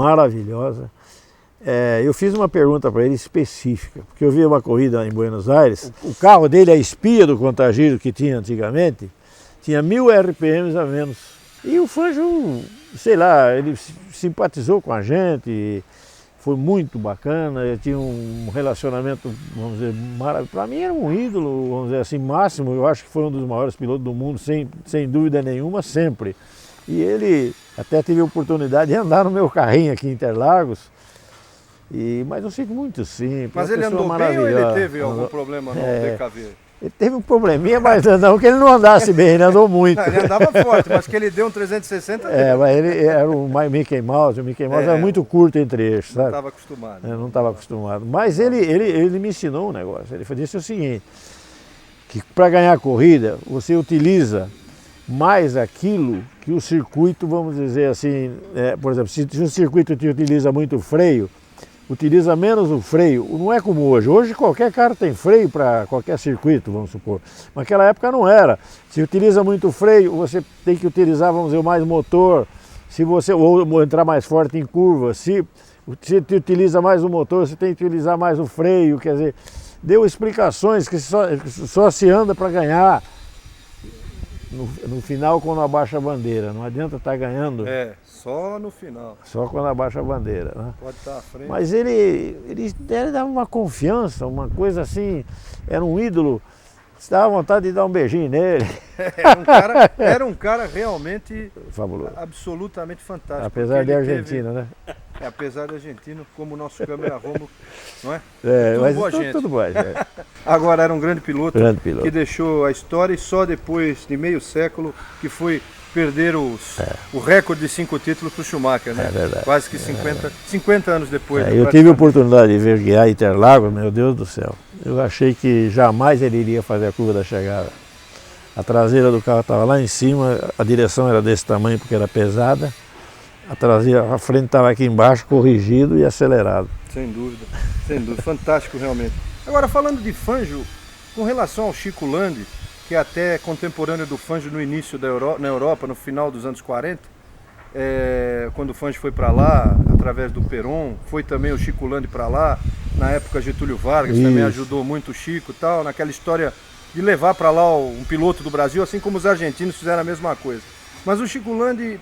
maravilhosa. Eu fiz uma pergunta para ele específica, porque eu vi uma corrida em Buenos Aires, o carro dele, a espia do Contagiro que tinha antigamente, tinha 1000 RPMs a menos. E o Fangio, sei lá, ele simpatizou com a gente, foi muito bacana, ele tinha um relacionamento, vamos dizer, maravilhoso. Para mim era um ídolo, vamos dizer assim, máximo, eu acho que foi um dos maiores pilotos do mundo, sem dúvida nenhuma, sempre. E ele até teve a oportunidade de andar no meu carrinho aqui em Interlagos, mas eu sinto muito simples. Mas ele andou bem ou ele teve algum problema no DKV? Ele teve um probleminha, mas não que ele não andasse bem, ele andou muito. Não, ele andava forte, mas que ele deu um 360... mas ele era o Mickey Mouse, era muito curto entre eixos, sabe? Não estava acostumado. Não estava acostumado. Mas ele me ensinou um negócio, ele disse o seguinte, que para ganhar a corrida, você utiliza mais aquilo que o circuito, vamos dizer assim, por exemplo, se o circuito te utiliza muito freio, utiliza menos o freio, não é como hoje. Hoje qualquer carro tem freio para qualquer circuito, vamos supor. Naquela época não era. Se utiliza muito freio, você tem que utilizar, vamos dizer, mais motor, ou entrar mais forte em curva. Se utiliza mais o motor, você tem que utilizar mais o freio. Quer dizer, deu explicações que só se anda para ganhar. No final, quando abaixa a bandeira, não adianta estar ganhando. Só no final. Só quando abaixa a bandeira, né? Pode estar à frente. Mas ele dava uma confiança, uma coisa assim, era um ídolo, você dava vontade de dar um beijinho nele. Era um cara realmente fabuloso, absolutamente fantástico. Apesar de argentino, né? Apesar de argentino, como o nosso câmera Rômulo, não é? Tudo boa gente. Tudo bom, Agora era um grande piloto que deixou a história e só depois de meio século que foi perder o recorde de 5 títulos para o Schumacher, né? É verdade. Quase que 50 anos depois. Eu tive a oportunidade de ver guiar Interlagos, meu Deus do céu. Eu achei que jamais ele iria fazer a curva da chegada. A traseira do carro estava lá em cima, a direção era desse tamanho porque era pesada. A frente estava aqui embaixo, corrigido e acelerado. Sem dúvida, fantástico realmente. Agora falando de Fangio, com relação ao Chico Landi, que é até contemporâneo do Fangio no início na Europa, no final dos anos 40, quando o Fangio foi para lá, através do Perón, foi também o Chico Landi para lá, na época Getúlio Vargas também ajudou muito o Chico e tal, naquela história de levar para lá um piloto do Brasil, assim como os argentinos fizeram a mesma coisa. Mas o Chico Landi,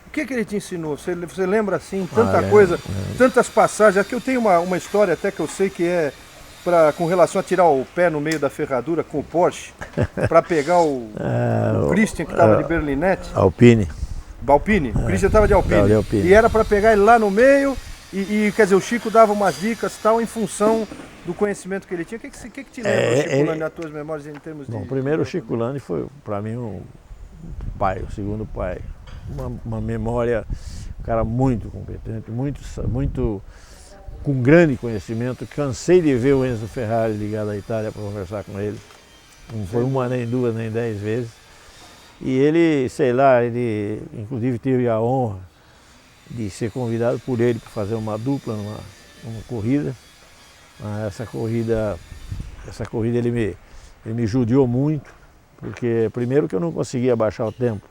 o que ele te ensinou? Você lembra assim, tanta coisa, tantas passagens? Aqui eu tenho uma história até que eu sei que com relação a tirar o pé no meio da ferradura com o Porsche, para pegar o Christian que estava de Berlinette. Alpine. O Christian estava de Alpine. E era para pegar ele lá no meio e quer dizer, o Chico dava umas dicas tal em função do conhecimento que ele tinha. O que te lembra o Chico Landi nas tuas memórias em termos de... Primeiro o Chico Landi foi para mim um pai, o segundo pai. Uma memória, um cara muito competente, muito com grande conhecimento. Cansei de ver o Enzo Ferrari ligado à Itália para conversar com ele. Não foi uma, nem duas, nem 10 vezes. E ele, sei lá, ele inclusive teve a honra de ser convidado por ele para fazer uma dupla numa corrida. Essa corrida ele me judiou muito, porque primeiro que eu não conseguia baixar o tempo.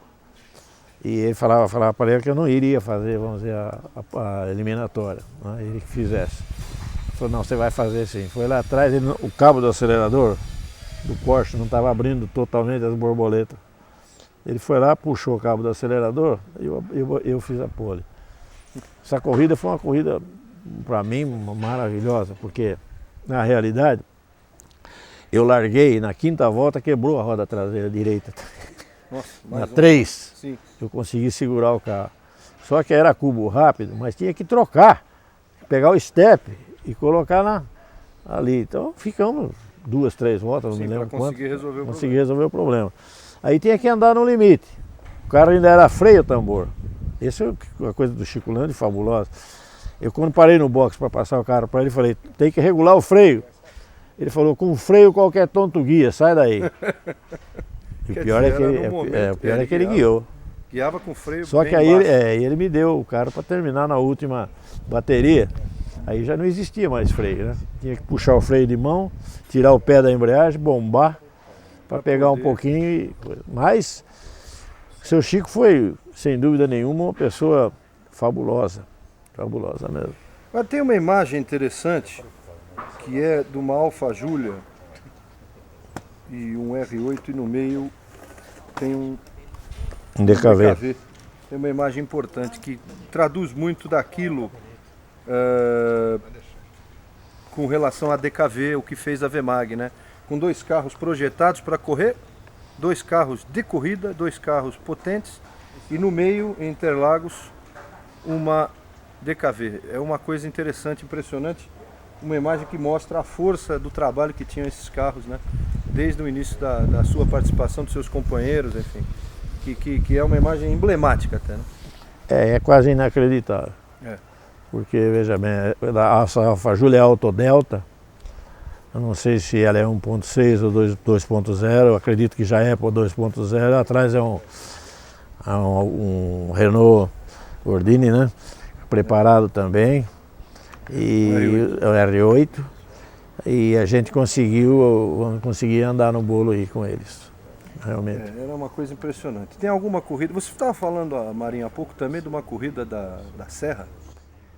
E ele falava para ele que eu não iria fazer, vamos dizer, a eliminatória, né? Ele que fizesse. Ele falou, não, você vai fazer sim. Foi lá atrás, o cabo do acelerador do Porsche não estava abrindo totalmente as borboletas. Ele foi lá, puxou o cabo do acelerador e eu fiz a pole. Essa corrida foi uma corrida, para mim, maravilhosa, porque, na realidade, eu larguei, na quinta volta, quebrou a roda traseira direita. Nossa, na 3, eu consegui segurar o carro. Só que era cubo rápido, mas tinha que trocar, pegar o step e colocar ali. Então ficamos 2, 3 voltas, não me lembro quanto. Consegui resolver o problema. Aí tinha que andar no limite. O carro ainda era freio tambor. Essa é uma coisa do Chico Landi fabulosa. Eu quando parei no box para passar o carro para ele, falei, tem que regular o freio. Ele falou, com freio qualquer tonto guia, sai daí. E o pior é que ele guiou. Guiava com freio. Só que aí ele me deu o carro para terminar na última bateria. Aí já não existia mais freio, né? Tinha que puxar o freio de mão, tirar o pé da embreagem, bombar para pegar um pouquinho. Mas o seu Chico foi, sem dúvida nenhuma, uma pessoa fabulosa. fabulosa mesmo. Mas tem uma imagem interessante, que é de uma Alfa Júlia e um R8 e no meio tem um DKV. Tem uma imagem importante que traduz muito daquilo com relação à DKV, o que fez a Vemag, né? Com 2 carros projetados para correr, 2 carros de corrida, 2 carros potentes e no meio, em Interlagos, uma DKV. É uma coisa interessante, impressionante, uma imagem que mostra a força do trabalho que tinham esses carros, né? Desde o início da sua participação, dos seus companheiros, enfim, que é uma imagem emblemática até, né? É quase inacreditável. Porque, veja bem, a Alfa Júlia é Autodelta, eu não sei se ela é 1.6 ou 2.0, eu acredito que já é por 2.0, atrás é um Renault Gordini, né? Preparado também, e é o R8, e a gente conseguia andar no bolo aí com eles, realmente. Era uma coisa impressionante. Tem alguma corrida, você estava falando, Marinho, há pouco também de uma corrida da Serra?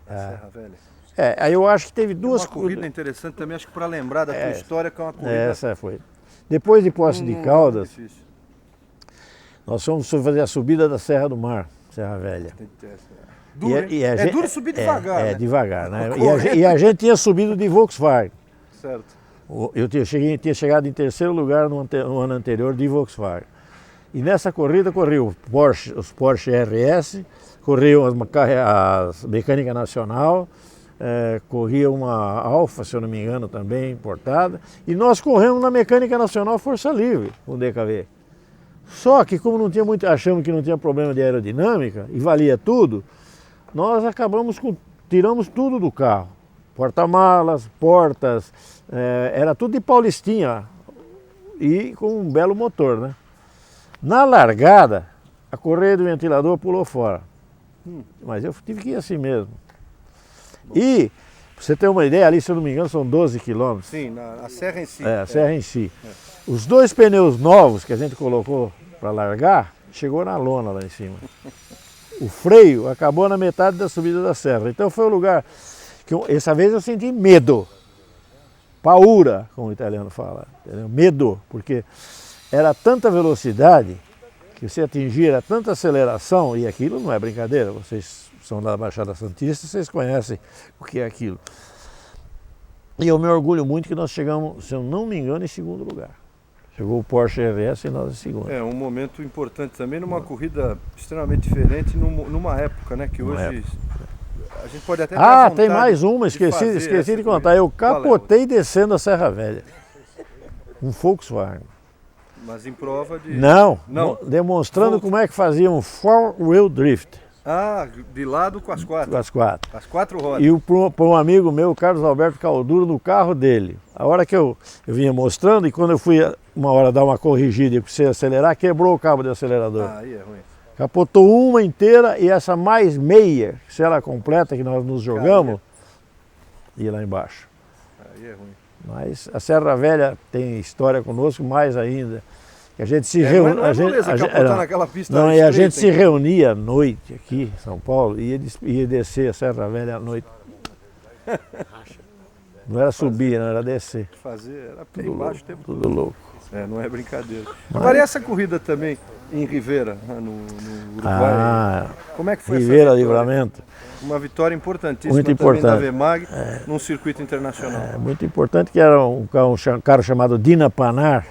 Serra Velha. Aí eu acho que teve duas uma corrida interessante também, acho que para lembrar da tua história, que é uma corrida... Essa foi. Depois de Poços de Caldas, nós fomos fazer a subida da Serra do Mar, Serra Velha. Duro, é duro subir devagar, né? Devagar, né? E a gente tinha subido de Volkswagen. Certo. Eu tinha chegado em terceiro lugar no ano anterior de Volkswagen. E nessa corrida correu os Porsche RS, correu a Mecânica Nacional, corria uma Alfa, se eu não me engano, também importada, e nós corremos na Mecânica Nacional Força Livre, com o DKV. Só que como achamos que não tinha problema de aerodinâmica, e valia tudo, nós tiramos tudo do carro. Porta-malas, portas, era tudo de Paulistinha, e com um belo motor, né? Na largada, a correia do ventilador pulou fora. Mas eu tive que ir assim mesmo. E, pra você ter uma ideia, ali, se eu não me engano, são 12 quilômetros. Sim, a serra em si. A serra em si. Os 2 pneus novos que a gente colocou para largar, chegou na lona lá em cima. O freio acabou na metade da subida da serra. Então foi o lugar que essa vez eu senti medo. Paura, como o italiano fala. Entendeu? Medo, porque era tanta velocidade que você atingia tanta aceleração, e aquilo não é brincadeira, vocês são da Baixada Santista, vocês conhecem o que é aquilo. E eu me orgulho muito que nós chegamos, se eu não me engano, em segundo lugar. Chegou o Porsche RS e nós em segundo. É um momento importante também, numa corrida extremamente diferente, numa época, né, que hoje a gente pode até ter tem mais uma, esqueci de contar. Eu capotei descendo a Serra Velha. Um Volkswagen. Mas em prova de... Não. Demonstrando como é que fazia um four-wheel drift. De lado com as 4. Com as 4. As 4 rodas. E para um amigo meu, Carlos Alberto Calduro, no carro dele. A hora que eu vinha mostrando, e quando eu fui uma hora dar uma corrigida e precisei acelerar, quebrou o cabo de acelerador. Aí é ruim. Capotou uma inteira e essa mais meia, se ela completa, que nós nos jogamos, ia lá embaixo. Aí é ruim. Mas a Serra Velha tem história conosco, mais ainda. A gente se reunia. A gente se reunia à noite aqui em São Paulo e ia descer a Serra Velha à noite. Não era subir, não era descer. Era tudo embaixo o tempo todo. Tudo louco. Não é brincadeira. Agora, e essa corrida também em Rivera, no Uruguai? Como é que foi Rivera essa Livramento. Uma vitória importantíssima muito também importante. da Vemag num circuito internacional. Muito importante, que era um cara chamado Dina Panar,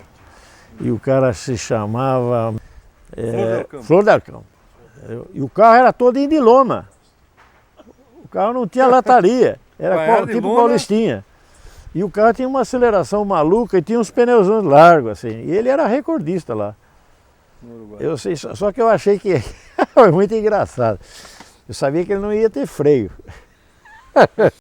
e o cara se chamava Flor del Campo. E o carro era todo de lona. O carro não tinha lataria, era tipo Paulistinha. E o carro tinha uma aceleração maluca e tinha uns pneus largos assim. E ele era recordista lá. Eu sei, só que eu achei que foi muito engraçado. Eu sabia que ele não ia ter freio.